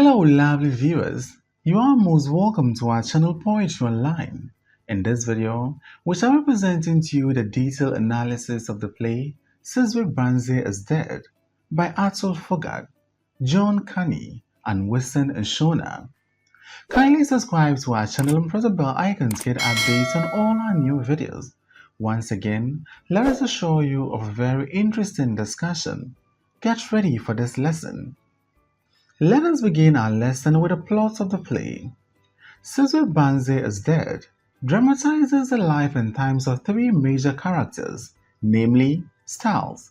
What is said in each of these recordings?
Hello, lovely viewers. You are most welcome to our channel Poetry Online. In this video, we shall be presenting to you the detailed analysis of the play Sizwe Bansi is Dead by Atul Fogart, John Kani, and Winston Shona. Kindly subscribe to our channel and press the bell icon to get updates on all our new videos. Once again, let us assure you of a very interesting discussion. Get ready for this lesson. Let us begin our lesson with the plot of the play. Sizwe Bansi is Dead dramatizes the life and times of three major characters, namely Styles,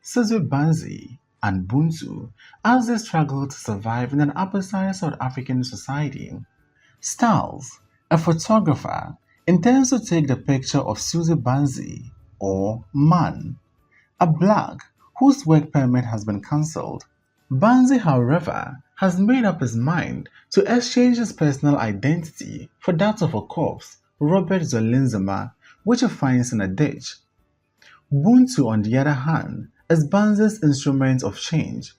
Sizwe Bansi, and Buntu, as they struggle to survive in an apartheid South African society. Styles, a photographer, intends to take the picture of Sizwe Bansi, or Man, a black whose work permit has been cancelled. Bansi, however, has made up his mind to exchange his personal identity for that of a corpse, Robert Zolinzima, which he finds in a ditch. Buntu, on the other hand, is Bansi's instrument of change.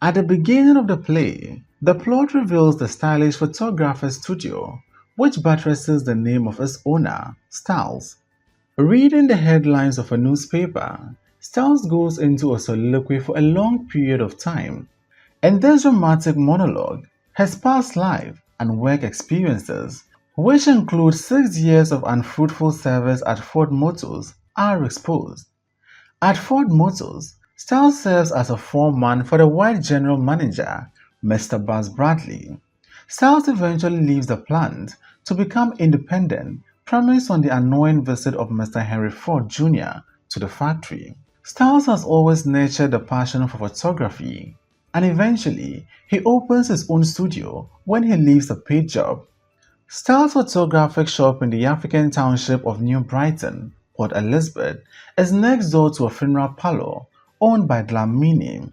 At the beginning of the play, the plot reveals the stylish photographer's studio, which buttresses the name of its owner, Styles. Reading the headlines of a newspaper, Styles goes into a soliloquy for a long period of time. In this dramatic monologue, his past life and work experiences, which include 6 years of unfruitful service at Ford Motors, are exposed. At Ford Motors, Styles serves as a foreman for the white general manager, Mr. Buzz Bradley. Styles eventually leaves the plant to become independent, premised on the annoying visit of Mr. Henry Ford Jr. to the factory. Styles has always nurtured the passion for photography, and eventually he opens his own studio when he leaves a paid job. Styles' photographic shop in the African township of New Brighton, Port Elizabeth, is next door to a funeral parlor owned by Dlamini.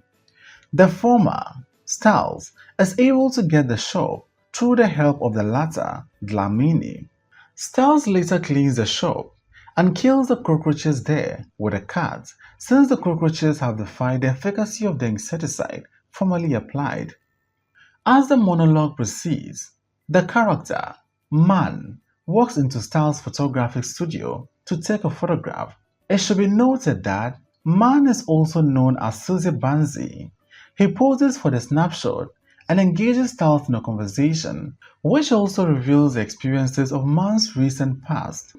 The former, Styles, is able to get the shop through the help of the latter, Dlamini. Styles later cleans the shop and kills the cockroaches there with a cat, since the cockroaches have defied the efficacy of the insecticide formerly applied. As the monologue proceeds, the character, Man, walks into Styles' photographic studio to take a photograph. It should be noted that Man is also known as Sizwe Bansi. He poses for the snapshot and engages Styles in a conversation, which also reveals the experiences of Man's recent past.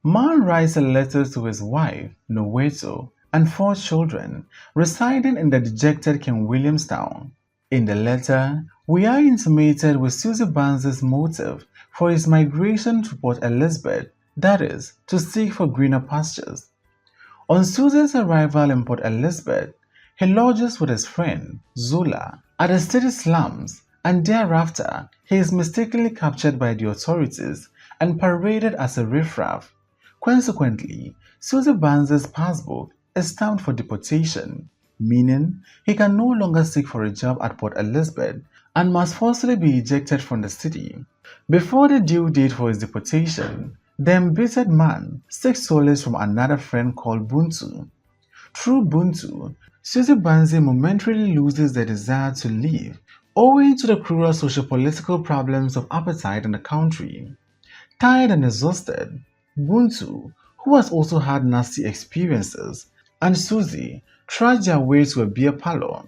Man writes a letter to his wife, Noweto, and 4 children, residing in the dejected King Williamstown. In the letter, we are intimated with Sizwe Bansi's motive for his migration to Port Elizabeth, that is, to seek for greener pastures. On Sizwe's arrival in Port Elizabeth, he lodges with his friend, Zola, at the city slums, and thereafter he is mistakenly captured by the authorities and paraded as a riffraff. Consequently, Sizwe Bansi's passbook is stamped for deportation, meaning he can no longer seek for a job at Port Elizabeth and must forcibly be ejected from the city. Before the due date for his deportation, the embittered man seeks solace from another friend called Buntu. Through Buntu, Sizwe Bansi momentarily loses the desire to leave, owing to the cruel socio-political problems of apartheid in the country. Tired and exhausted, Buntu, who has also had nasty experiences, and Susie trudge their way to a beer parlor.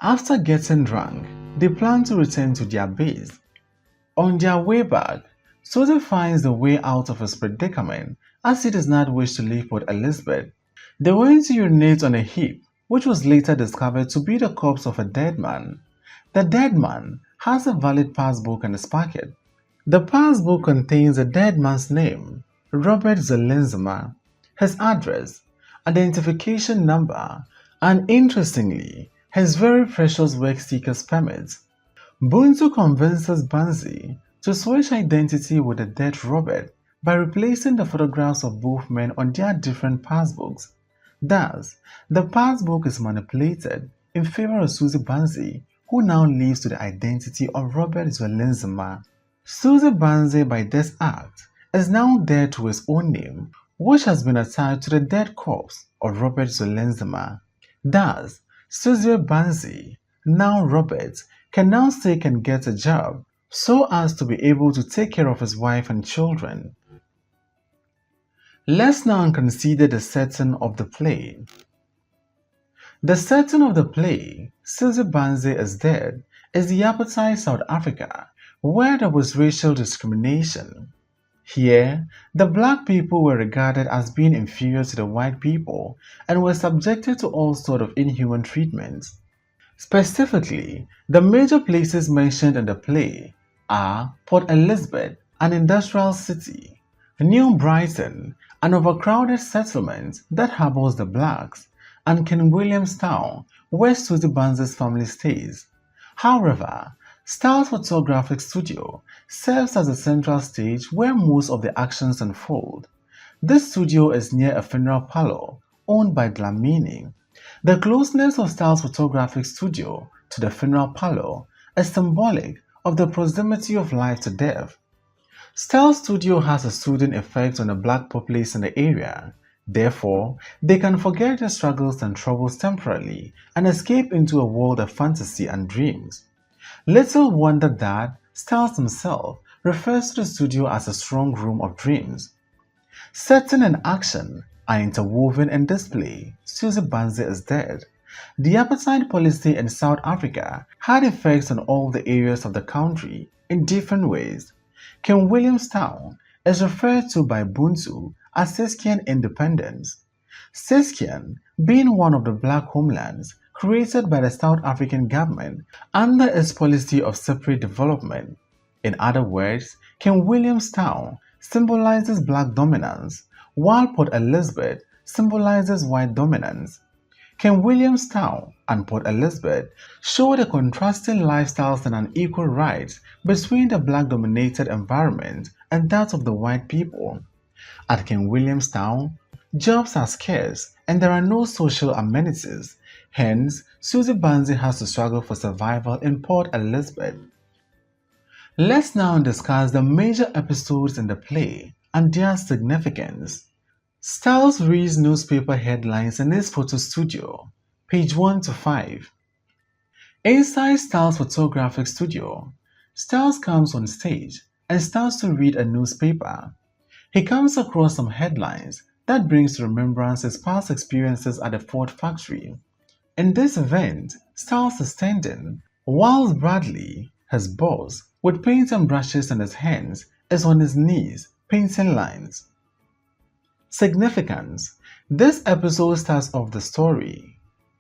After getting drunk, they plan to return to their base. On their way back, Susie finds the way out of his predicament as he does not wish to leave Port Elizabeth. They went to urinate on a heap, which was later discovered to be the corpse of a dead man. The dead man has a valid passbook in his pocket. The passbook contains the dead man's name, Robert Zolinzima, his address, identification number, and interestingly, his very precious work seeker's permit. Buntu convinces Bansi to switch identity with the dead Robert by replacing the photographs of both men on their different passbooks. Thus, the passbook is manipulated in favor of Sizwe Bansi, who now lives to the identity of Robert Zolinzima. Sizwe Bansi, by this act, is now dead to his own name, which has been attached to the dead corpse of Robert Zolinzima. Thus, Sizwe Bansi, now Robert, can now seek and get a job so as to be able to take care of his wife and children. Let's now consider the setting of the play. The setting of the play, Sizwe Bansi is Dead, is the apartheid South Africa, where there was racial discrimination. Here, the black people were regarded as being inferior to the white people and were subjected to all sorts of inhuman treatments. Specifically, the major places mentioned in the play are Port Elizabeth, an industrial city, New Brighton, an overcrowded settlement that harbors the blacks, and King Williamstown, where Sizwe Bansi's family stays. However, Styles Photographic Studio serves as the central stage where most of the actions unfold. This studio is near a funeral parlor owned by Dlamini. The closeness of Styles Photographic Studio to the funeral parlor is symbolic of the proximity of life to death. Styles Studio has a soothing effect on the black populace in the area. Therefore, they can forget their struggles and troubles temporarily and escape into a world of fantasy and dreams. Little wonder that Styles himself refers to the studio as a strong room of dreams. Setting and action are interwoven in this play. Sizwe Bansi is Dead. The apartheid policy in South Africa had effects on all the areas of the country in different ways. King Williamstown is referred to by Buntu as Siskian independence. Siskian being one of the black homelands created by the South African government under its policy of separate development. In other words, King Williamstown symbolizes black dominance, while Port Elizabeth symbolizes white dominance. King Williamstown and Port Elizabeth show the contrasting lifestyles and unequal rights between the black-dominated environment and that of the white people. At King Williamstown, jobs are scarce and there are no social amenities. Hence, Sizwe Bansi has to struggle for survival in Port Elizabeth. Let's now discuss the major episodes in the play and their significance. Styles reads newspaper headlines in his photo studio, page 1 to 5. Inside Styles' photographic studio, Styles comes on stage and starts to read a newspaper. He comes across some headlines that brings to remembrance his past experiences at the Ford factory. In this event, Styles is standing, while Bradley, his boss, with paint and brushes in his hands, is on his knees, painting lines. Significance: this episode starts off the story.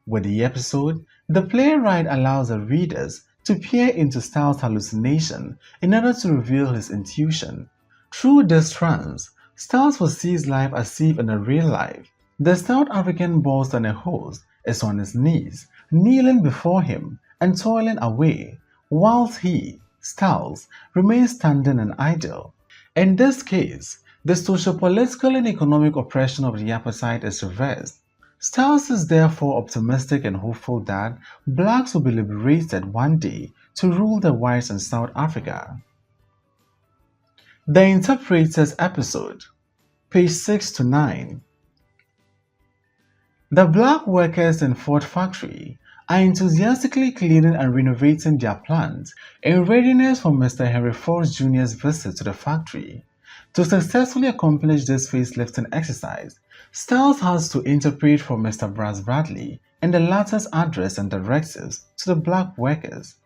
With the episode, the playwright allows the readers to peer into Styles' hallucination in order to reveal his intuition. Through this trance, Styles foresees life as if in a real life. The South African boss and a host is on his knees, kneeling before him and toiling away, whilst he, Styles, remains standing and idle. In this case, the socio-political and economic oppression of the apartheid is reversed. Styles is therefore optimistic and hopeful that blacks will be liberated one day to rule the whites in South Africa. The Interpreters episode, page 6 to 9. The black workers in Ford factory are enthusiastically cleaning and renovating their plant in readiness for Mr. Henry Ford Jr.'s visit to the factory. To successfully accomplish this facelifting exercise, Styles has to interpret for Mr. Bradley in the latter's address and directives to the black workers,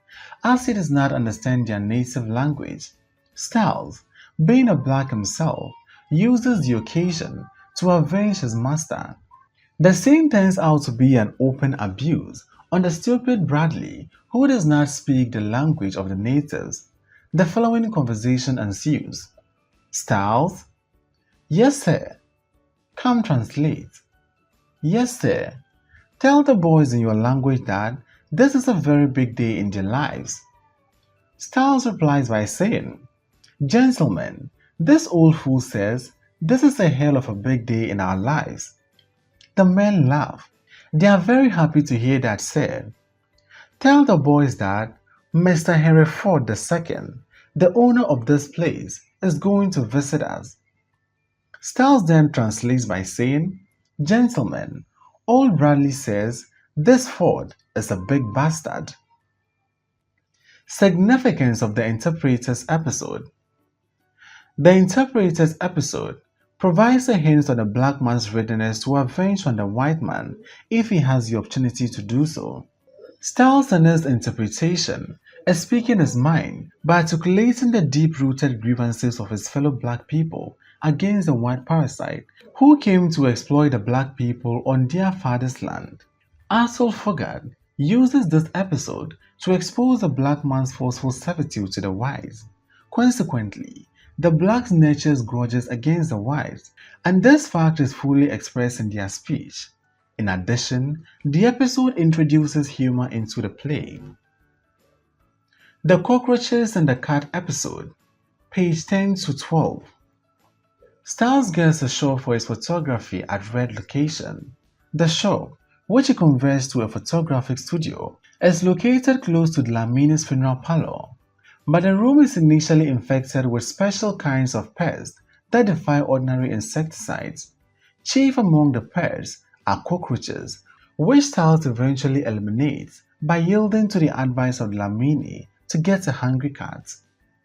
as he does not understand their native language. Styles, being a black himself, uses the occasion to avenge his master. The scene turns out to be an open abuse on the stupid Bradley, who does not speak the language of the natives. The following conversation ensues. Styles: Yes, sir. Come translate. Yes, sir. Tell the boys in your language that this is a very big day in their lives. Styles replies by saying, Gentlemen, this old fool says this is a hell of a big day in our lives. The men laugh. They are very happy to hear that said. Tell the boys that Mr. Henry Ford II, the owner of this place, is going to visit us. Styles then translates by saying, Gentlemen, old Bradley says this Ford is a big bastard. Significance of the Interpreter's episode. The Interpreter's episode provides a hint on the black man's readiness to avenge on the white man if he has the opportunity to do so. Styles in his interpretation is speaking his mind by articulating the deep-rooted grievances of his fellow black people against the white parasite who came to exploit the black people on their father's land. Atul Fogard uses this episode to expose the black man's forceful servitude to the whites. Consequently, the blacks nurtures grudges against the whites, and this fact is fully expressed in their speech. In addition, the episode introduces humor into the play. The Cockroaches and the Cat episode, page 10 to 12. Styles gets a shop for his photography at Red Location. The shop, which he converts to a photographic studio, is located close to Dlamini's funeral parlor. But the room is initially infected with special kinds of pests that defy ordinary insecticides. Chief among the pests are cockroaches, which Styles eventually eliminates by yielding to the advice of Dlamini to get a hungry cat.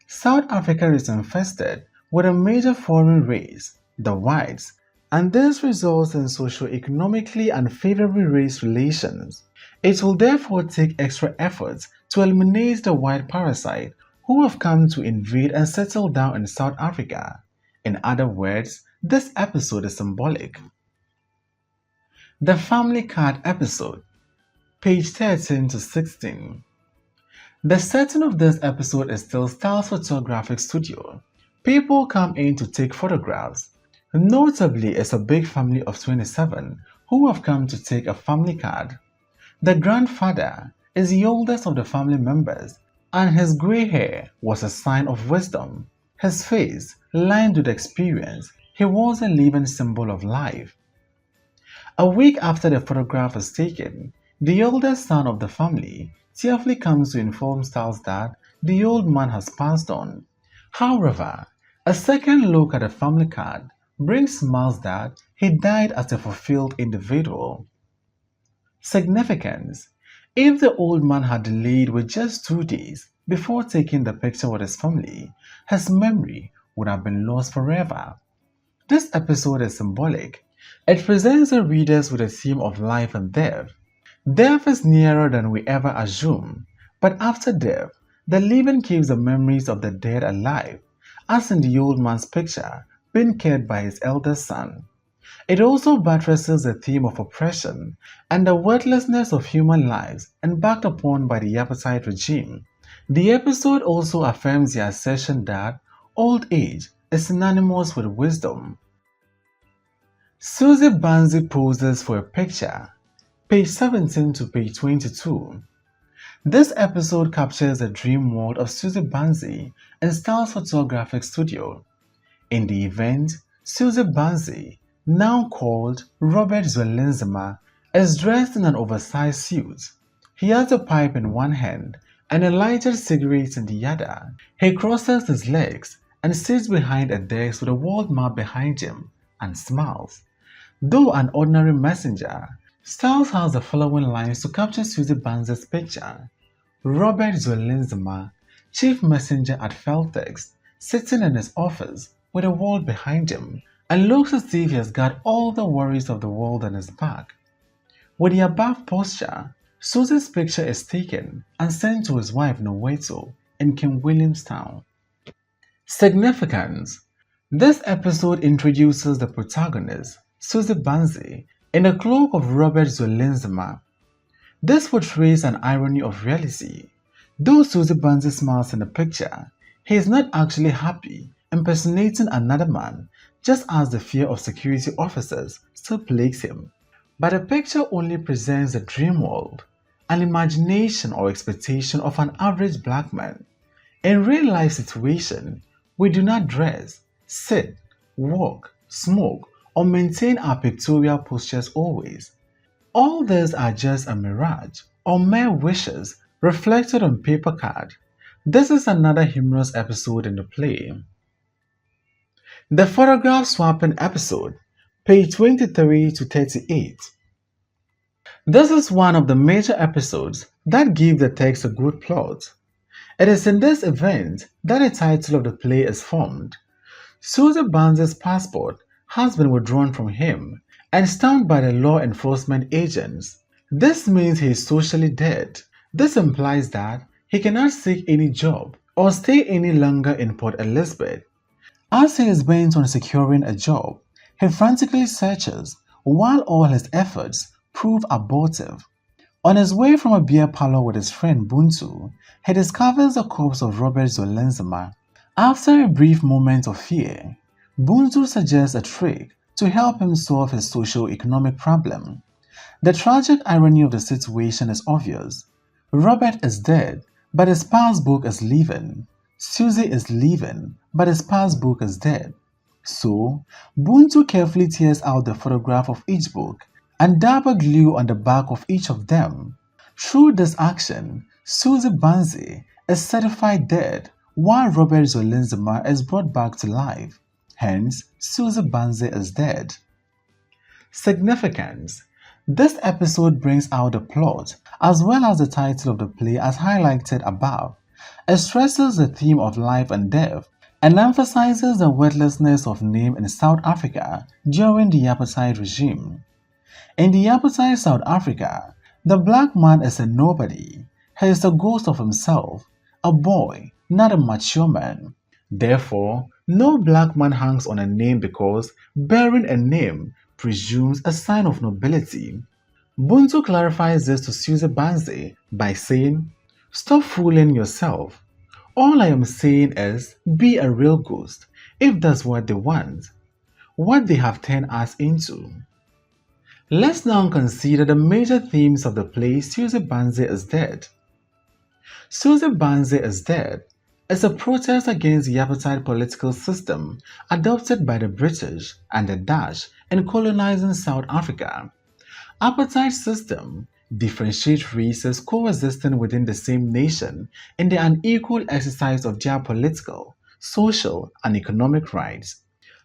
South Africa is infested with a major foreign race, the whites, and this results in socio-economically unfavorable race relations. It will therefore take extra efforts to eliminate the white parasite who have come to invade and settle down in South Africa. In other words, this episode is symbolic. The Family Card episode, page 13 to 16. The setting of this episode is still Styles' photographic studio. People come in to take photographs. Notably, it's a big family of 27 who have come to take a family card. The grandfather is the oldest of the family members, and his grey hair was a sign of wisdom. His face, lined with experience, he was a living symbol of life. A week after the photograph is taken, the oldest son of the family tearfully comes to inform Styles that the old man has passed on. However, a second look at the family card brings smiles that he died as a fulfilled individual. Significance. If the old man had delayed with just 2 days before taking the picture with his family, his memory would have been lost forever. This episode is symbolic. It presents the readers with a theme of life and death. Death is nearer than we ever assume, but after death, the living keeps the memories of the dead alive, as in the old man's picture being cared by his eldest son. It also buttresses the theme of oppression and the worthlessness of human lives embarked upon by the apartheid regime. The episode also affirms the assertion that old age is synonymous with wisdom. Sizwe Bansi poses for a picture, page 17 to page 22. This episode captures the dream world of Sizwe Bansi in Styles' photographic studio. In the event, Sizwe Bansi, now called Robert Zwelinzima, is dressed in an oversized suit. He has a pipe in one hand and a lighted cigarette in the other. He crosses his legs and sits behind a desk with a world map behind him and smiles. Though an ordinary messenger, Styles has the following lines to capture Sizwe Bansi's picture. Robert Zwelinzima, chief messenger at Feltex, sitting in his office with a wall behind him and looks as if he has got all the worries of the world on his back. With the above posture, Suzy's picture is taken and sent to his wife Noweto in King Williamstown. Significance. This episode introduces the protagonist, Sizwe Bansi, in the cloak of Robert Zwelinzima. This portrays an irony of reality. Though Sizwe Bansi smiles in the picture, he is not actually happy, impersonating another man, just as the fear of security officers still plagues him. But the picture only presents a dream world, an imagination or expectation of an average black man. In real life situation, we do not dress, sit, walk, smoke, or maintain our pictorial postures always. All these are just a mirage or mere wishes reflected on paper card. This is another humorous episode in the play. The photograph swapping episode, page 23 to 38. This is one of the major episodes that give the text a good plot. It is in this event that the title of the play is formed. Sizwe Bansi's passport has been withdrawn from him and stamped by the law enforcement agents. This means he is socially dead. This implies that he cannot seek any job or stay any longer in Port Elizabeth. As he is bent on securing a job, he frantically searches while all his efforts prove abortive. On his way from a beer parlor with his friend Buntu, he discovers the corpse of Robert Zolenzima. After a brief moment of fear, Buntu suggests a trick to help him solve his socio-economic problem. The tragic irony of the situation is obvious. Robert is dead, but his passbook is living. Susie is living, but his passbook is dead. So, Buntu carefully tears out the photograph of each book and dabs glue on the back of each of them. Through this action, Sizwe Bansi is certified dead while Robert Zolenzima is brought back to life. Hence, Sizwe Bansi is dead. Significance. This episode brings out the plot as well as the title of the play as highlighted above. It stresses the theme of life and death and emphasizes the worthlessness of name in South Africa during the apartheid regime. In the apartheid South Africa, the black man is a nobody. He is a ghost of himself, a boy, not a mature man. Therefore, no black man hangs on a name because bearing a name presumes a sign of nobility. Buntu clarifies this to Sizwe Bansi by saying, "Stop fooling yourself. All I am saying is be a real ghost if that's what they want, what they have turned us into." Let's now consider the major themes of the play Sizwe Bansi is Dead. Sizwe Bansi is Dead is a protest against the apartheid political system adopted by the British and the Dutch in colonizing South Africa. Apartheid system differentiate races coexisting within the same nation in the unequal exercise of their political, social, and economic rights.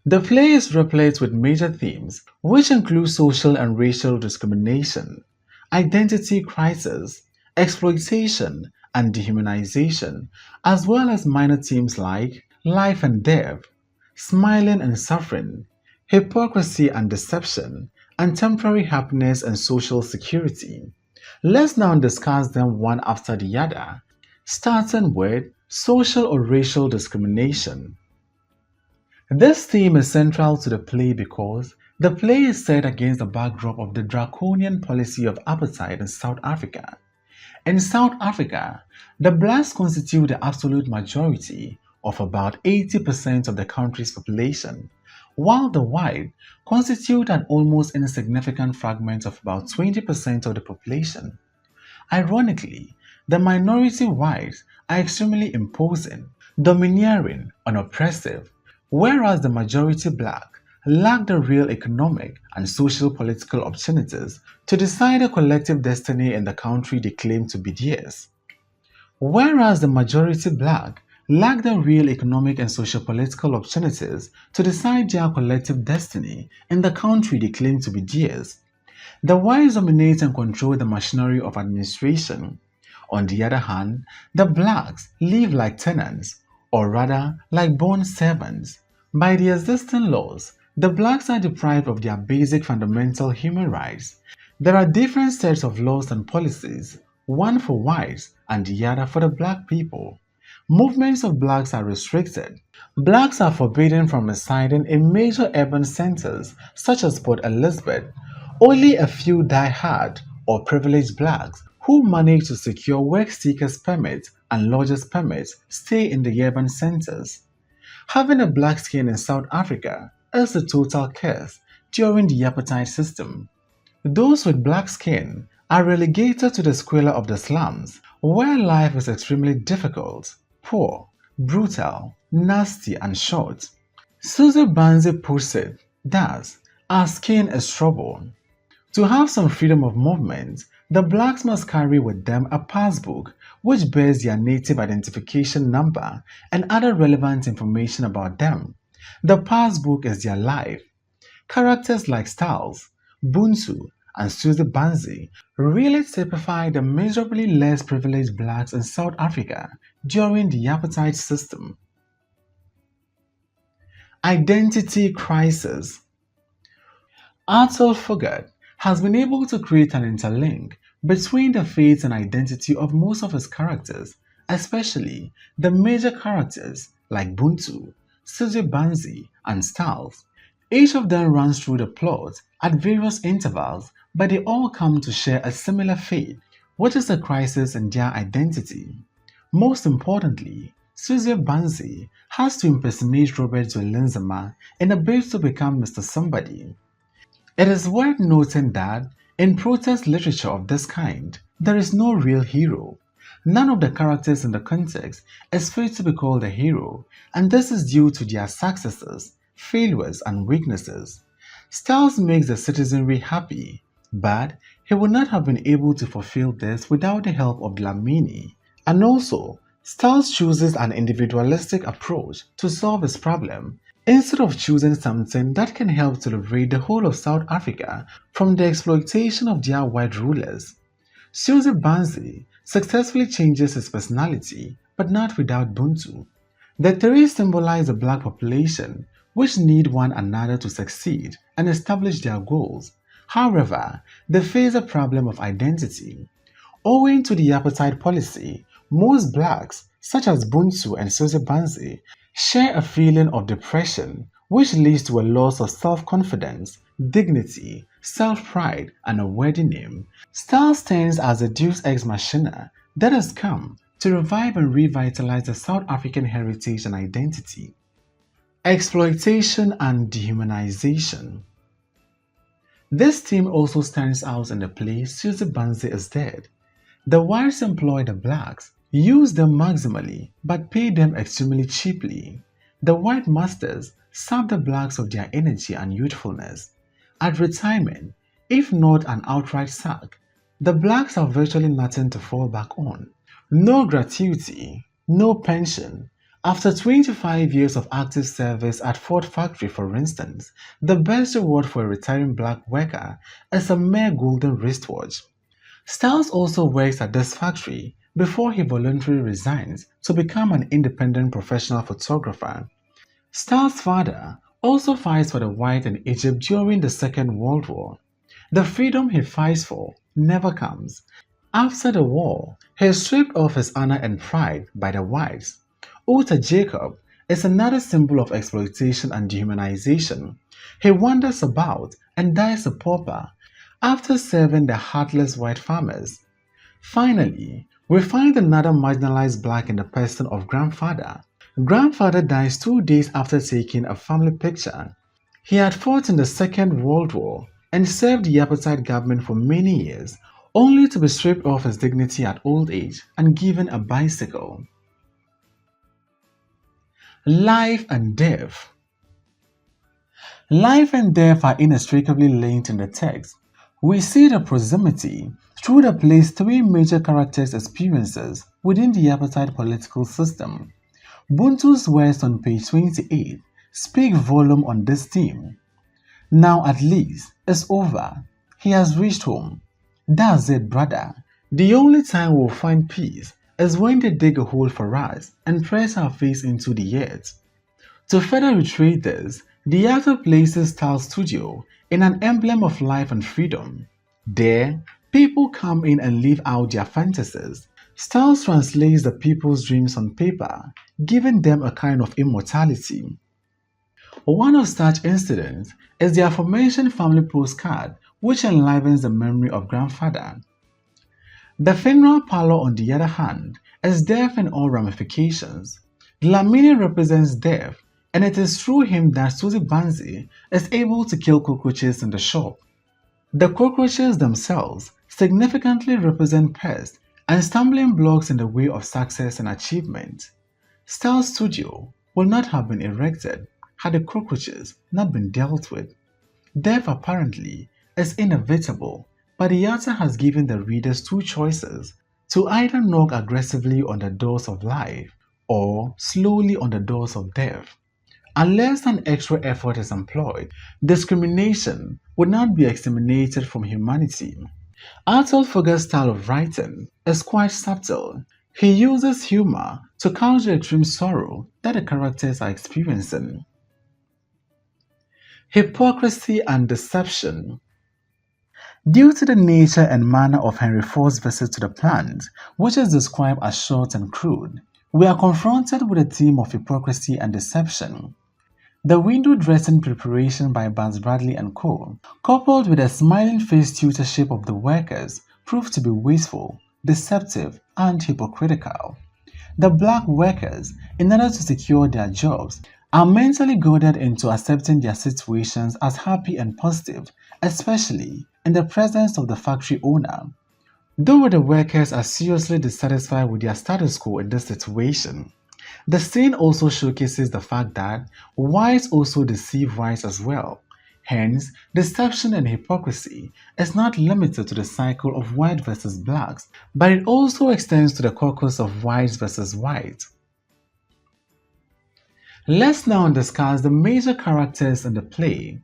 The play is replete with major themes, which include social and racial discrimination, identity crisis, exploitation, and dehumanization, as well as minor themes like life and death, smiling and suffering, hypocrisy and deception, and temporary happiness and social security. Let's now discuss them one after the other, starting with social or racial discrimination. This theme is central to the play because the play is set against the backdrop of the draconian policy of apartheid in South Africa. In South Africa, the blacks constitute the absolute majority of about 80% of the country's population, while the white constitute an almost insignificant fragment of about 20% of the population. Ironically, the minority whites are extremely imposing, domineering, and oppressive, whereas the majority black lack the real economic and social political opportunities to decide the collective destiny in the country they claim to be theirs. Whereas the majority black lack the real economic and socio-political opportunities to decide their collective destiny in the country they claim to be theirs. The whites dominate and control the machinery of administration. On the other hand, the blacks live like tenants, or rather like bond servants. By the existing laws, the blacks are deprived of their basic fundamental human rights. There are different sets of laws and policies, one for whites and the other for the black people. Movements of blacks are restricted. Blacks are forbidden from residing in major urban centers such as Port Elizabeth. Only a few die-hard or privileged blacks who manage to secure work seekers permits and lodgers permits stay in the urban centers. Having a black skin in South Africa is a total curse during the apartheid system. Those with black skin are relegated to the squalor of the slums, where life is extremely difficult, poor, brutal, nasty, and short. Sizwe Bansi puts it thus: our skin is trouble. To have some freedom of movement, the blacks must carry with them a passbook which bears their native identification number and other relevant information about them. The passbook is their life. Characters like Styles, Buntu, and Sizwe Bansi really typify the miserably less privileged blacks in South Africa during the appetite system. Identity crisis. Arthur Fugard has been able to create an interlink between the fates and identity of most of his characters, especially the major characters like Buntu, Sizwe Bansi, and Styles. Each of them runs through the plot at various intervals, but they all come to share a similar fate, which is a crisis in their identity. Most importantly, Sizwe Bansi has to impersonate Robert Zwelinzama in a bid to become Mr. Somebody. It is worth noting that in protest literature of this kind, there is no real hero. None of the characters in the context is fit to be called a hero, and this is due to their successes, failures, and weaknesses. Styles makes the citizenry happy, but he would not have been able to fulfill this without the help of Dlamini. And also, Styles chooses an individualistic approach to solve his problem instead of choosing something that can help to liberate the whole of South Africa from the exploitation of their white rulers. Sizwe Bansi successfully changes his personality, but not without Buntu. The three symbolize the black population, which need one another to succeed and establish their goals. However, they face a problem of identity. Owing to the apartheid policy, most blacks, such as Buntu and Sizwe Bansi, share a feeling of depression, which leads to a loss of self-confidence, dignity, self-pride, and a worthy name. Styles stands as a deus ex machina that has come to revive and revitalize the South African heritage and identity. Exploitation and dehumanization. This theme also stands out in the play Sizwe Bansi is Dead. The whites employ the blacks, use them maximally, but pay them extremely cheaply. The white masters sap the blacks of their energy and youthfulness. At retirement, if not an outright sack, the blacks have virtually nothing to fall back on. No gratuity, no pension. After 25 years of active service at Ford Factory, for instance, the best reward for a retiring black worker is a mere golden wristwatch. Styles also works at this factory before he voluntarily resigns to become an independent professional photographer. Styles' father also fights for the white in Egypt during the Second World War. The freedom he fights for never comes. After the war, he is stripped of his honor and pride by the whites. Uta Jacob is another symbol of exploitation and dehumanization. He wanders about and dies a pauper after serving the heartless white farmers. Finally, we find another marginalized black in the person of Grandfather. Grandfather dies 2 days after taking a family picture. He had fought in the Second World War and served the apartheid government for many years, only to be stripped of his dignity at old age and given a bicycle. Life and death. Life and death are inextricably linked in the text. We see the proximity through the play's three major characters' experiences within the apartheid political system. Buntu's words on page 28 speak volume on this theme. Now at least it's over. He has reached home. That's it, brother. The only time we'll find peace is when they dig a hole for us and press our face into the earth. To further reiterate this, the author places Style Studio in an emblem of life and freedom. There, people come in and live out their fantasies. Styles translates the people's dreams on paper, giving them a kind of immortality. One of such incidents is the aforementioned family postcard, which enlivens the memory of Grandfather. The funeral parlor, on the other hand, is death in all ramifications. Dlamini represents death, and it is through him that Sizwe Bansi is able to kill cockroaches in the shop. The cockroaches themselves significantly represent pests and stumbling blocks in the way of success and achievement. Style Studio would not have been erected had the cockroaches not been dealt with. Death apparently is inevitable, but the author has given the readers two choices: to either knock aggressively on the doors of life or slowly on the doors of death. Unless an extra effort is employed, discrimination would not be exterminated from humanity. Arthur Fugard's style of writing is quite subtle. He uses humor to counter the extreme sorrow that the characters are experiencing. Hypocrisy and deception. Due to the nature and manner of Henry Ford's visit to the plant, which is described as short and crude, we are confronted with a theme of hypocrisy and deception. The window dressing preparation by Barnes Bradley and Co., coupled with a smiling-faced tutorship of the workers, proved to be wasteful, deceptive, and hypocritical. The black workers, in order to secure their jobs, are mentally goaded into accepting their situations as happy and positive, especially in the presence of the factory owner. Though the workers are seriously dissatisfied with their status quo in this situation, the scene also showcases the fact that whites also deceive whites as well. Hence, deception and hypocrisy is not limited to the cycle of white versus blacks, but it also extends to the caucus of whites versus white. Let's now discuss the major characters in the play.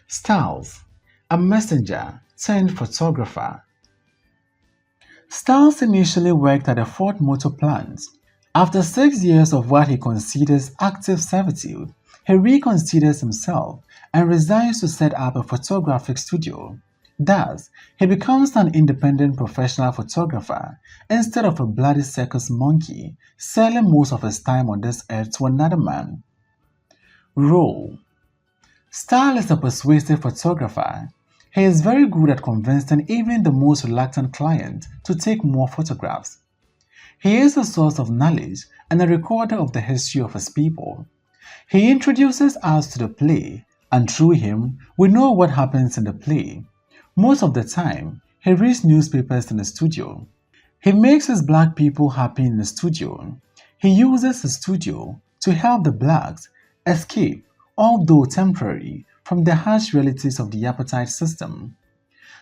Styles, a messenger turned photographer. Styles initially worked at the Ford Motor plant. After 6 years of what he considers active servitude, he reconsiders himself and resigns to set up a photographic studio. Thus, he becomes an independent professional photographer instead of a bloody circus monkey selling most of his time on this earth to another man. Role: Style is a persuasive photographer. He is very good at convincing even the most reluctant client to take more photographs. He is a source of knowledge and a recorder of the history of his people. He introduces us to the play, and through him, we know what happens in the play. Most of the time, he reads newspapers in the studio. He makes his black people happy in the studio. He uses his studio to help the blacks escape, although temporary, from the harsh realities of the apartheid system.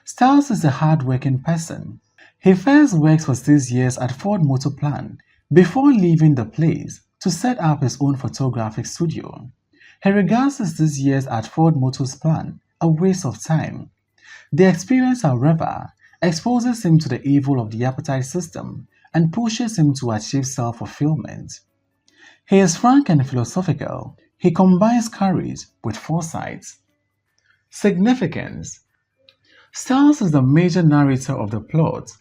Styles is a hard-working person. He first works for 6 years at Ford Motor Plant before leaving the place to set up his own photographic studio. He regards his 6 years at Ford Motor's plant a waste of time. The experience, however, exposes him to the evil of the apartheid system and pushes him to achieve self-fulfillment. He is frank and philosophical. He combines courage with foresight. Significance: Styles is the major narrator of the plot.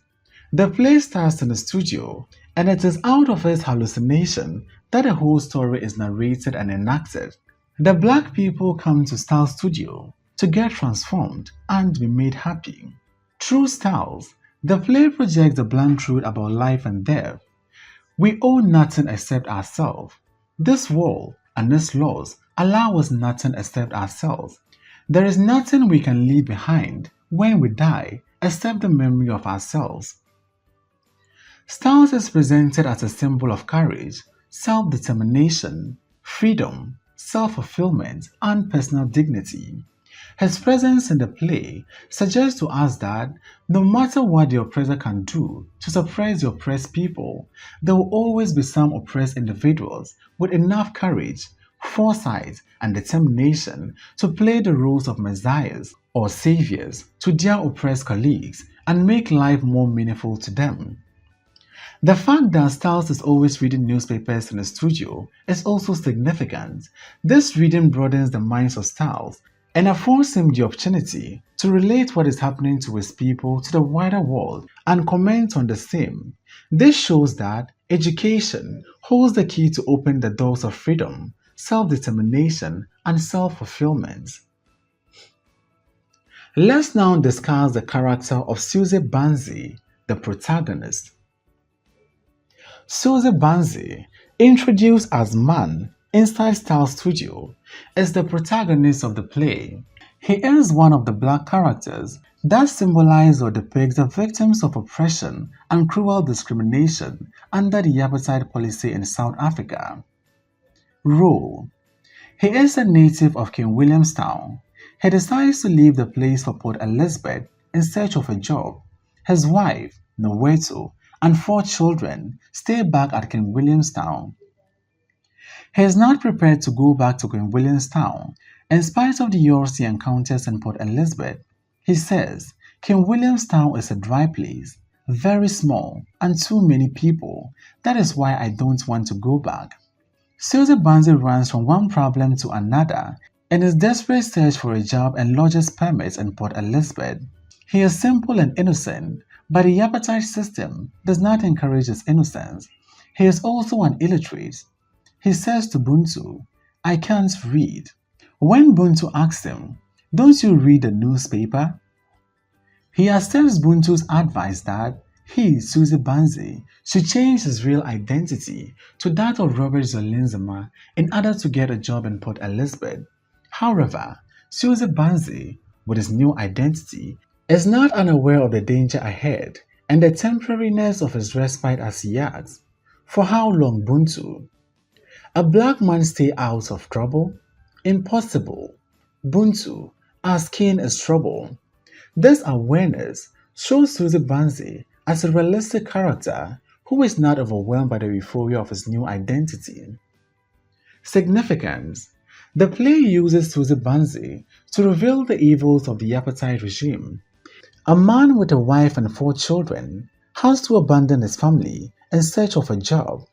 The play starts in the studio, and it is out of his hallucination that the whole story is narrated and enacted. The black people come to Styles' studio to get transformed and be made happy. Through Styles, the play projects the blunt truth about life and death. We own nothing except ourselves. This world and its laws allow us nothing except ourselves. There is nothing we can leave behind when we die except the memory of ourselves. Styles is presented as a symbol of courage, self-determination, freedom, self-fulfillment, and personal dignity. His presence in the play suggests to us that no matter what the oppressor can do to suppress the oppressed people, there will always be some oppressed individuals with enough courage, foresight, and determination to play the roles of messiahs or saviors to their oppressed colleagues and make life more meaningful to them. The fact that Styles is always reading newspapers in the studio is also significant. This reading broadens the minds of Styles and affords him the opportunity to relate what is happening to his people to the wider world and comment on the same. This shows that education holds the key to open the doors of freedom, self-determination, and self-fulfillment. Let's now discuss the character of Sizwe Bansi, the protagonist. Sizwe Bansi, introduced as Man inside Styles' studio, is the protagonist of the play. He is one of the black characters that symbolize or depict the victims of oppression and cruel discrimination under the apartheid policy in South Africa. Role: He is a native of King Williamstown. He decides to leave the place for Port Elizabeth in search of a job. His wife, Noweto, and 4 children stay back at King Williamstown. He is not prepared to go back to King Williamstown in spite of the horrors he encounters in Port Elizabeth. He says King Williamstown is a dry place very small, and too many people. That is why I don't want to go back. Sizwe Bansi runs from one problem to another in his desperate search for a job and lodges permits in Port Elizabeth. He is simple and innocent, but the appetite system does not encourage his innocence. He is also an illiterate. He says to Buntu, "I can't read." When Buntu asks him, "Don't you read the newspaper?" he accepts Buntu's advice that he, Sizwe Bansi, should change his real identity to that of Robert Zolinzima in order to get a job in Port Elizabeth. However, Sizwe Bansi, with his new identity, is not unaware of the danger ahead and the temporariness of his respite as he asks, "For how long, Buntu? A black man stay out of trouble? Impossible. Buntu, our skin is trouble." This awareness shows Sizwe Bansi as a realistic character who is not overwhelmed by the euphoria of his new identity. Significance: the play uses Sizwe Bansi to reveal the evils of the apartheid regime. A man with a wife and 4 children has to abandon his family in search of a job.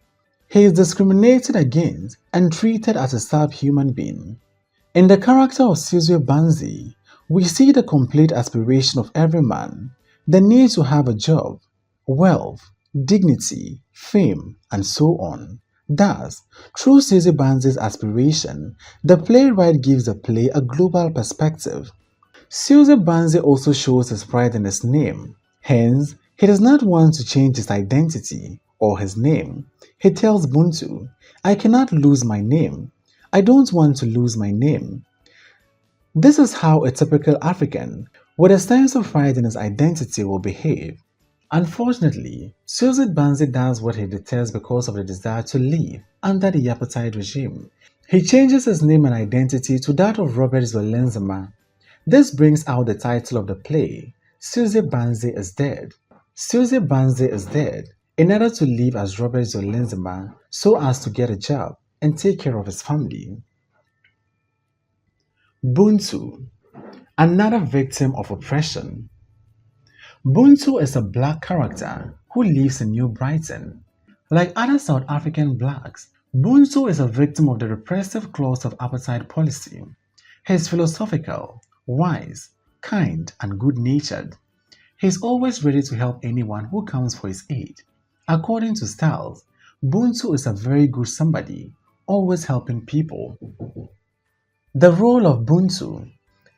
He is discriminated against and treated as a subhuman being. In the character of Sizwe Bansi, we see the complete aspiration of every man, the need to have a job, wealth, dignity, fame, and so on. Thus, through Sizwe Bansi's aspiration, the playwright gives the play a global perspective. Sizwe Bansi also shows his pride in his name. Hence, he does not want to change his identity or his name. He tells Buntu, "I cannot lose my name. I don't want to lose my name." This is how a typical African with a sense of pride in his identity will behave. Unfortunately, Sizwe Bansi does what he detests because of the desire to live under the apartheid regime. He changes his name and identity to that of Robert Zolinzima. This brings out the title of the play, Sizwe Bansi is Dead. Sizwe Bansi is dead in order to live as Robert Zolinzima so as to get a job and take care of his family. Buntu, another victim of oppression. Buntu is a black character who lives in New Brighton. Like other South African blacks, Buntu is a victim of the repressive clause of apartheid policy. He is philosophical, wise, kind, and good-natured. He is always ready to help anyone who comes for his aid. According to Styles, Buntu is a very good somebody, always helping people. The role of Buntu.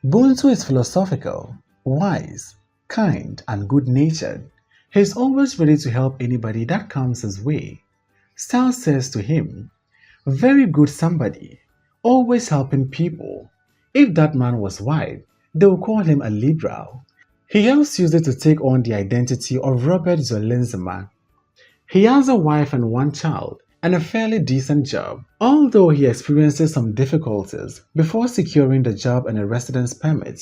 Buntu is philosophical, wise, kind, and good-natured. He is always ready to help anybody that comes his way. Styles says to him, "Very good somebody, always helping people." If that man was white, they would call him a liberal. He helps users to take on the identity of Robert Zolinzima. He has a wife and 1 child and a fairly decent job, although he experiences some difficulties before securing the job and a residence permit.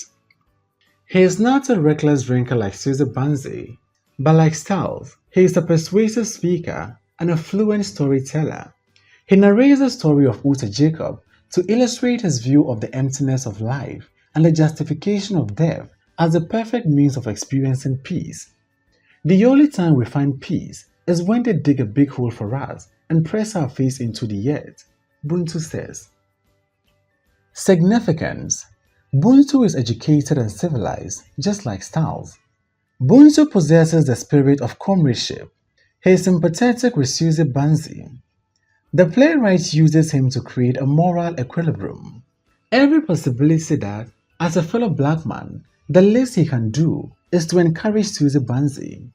He is not a reckless drinker like Sizwe Bansi, but like Styles, he is a persuasive speaker and a fluent storyteller. He narrates the story of Uta Jacob to illustrate his view of the emptiness of life and the justification of death as the perfect means of experiencing peace. The only time we find peace is when they dig a big hole for us and press our face into the earth, Buntu says. Significance. Buntu is educated and civilized, just like Styles. Buntu possesses the spirit of comradeship. He is sympathetic with Sizwe Bansi. The playwright uses him to create a moral equilibrium. Every possibility that, as a fellow black man, the least he can do is to encourage Sizwe Bansi.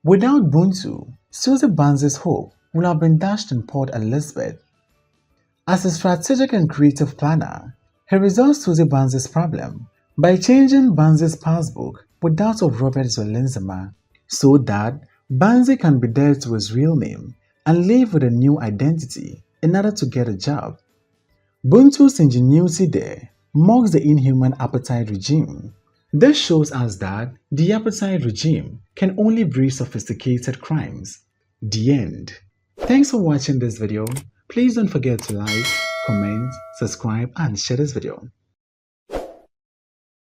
Without Buntu, Sizwe Bansi's hope would have been dashed in Port Elizabeth. As a strategic and creative planner, he resolves Sizwe Bansi's problem by changing Bansi's passbook with that of Robert Zolinzima so that Bansi can be dead to his real name and live with a new identity in order to get a job. Buntu's ingenuity there mocks the inhuman apartheid regime. This shows us that the apartheid regime can only breed sophisticated crimes. The end. Thanks for watching this video. Please don't forget to like, comment, subscribe, and share this video.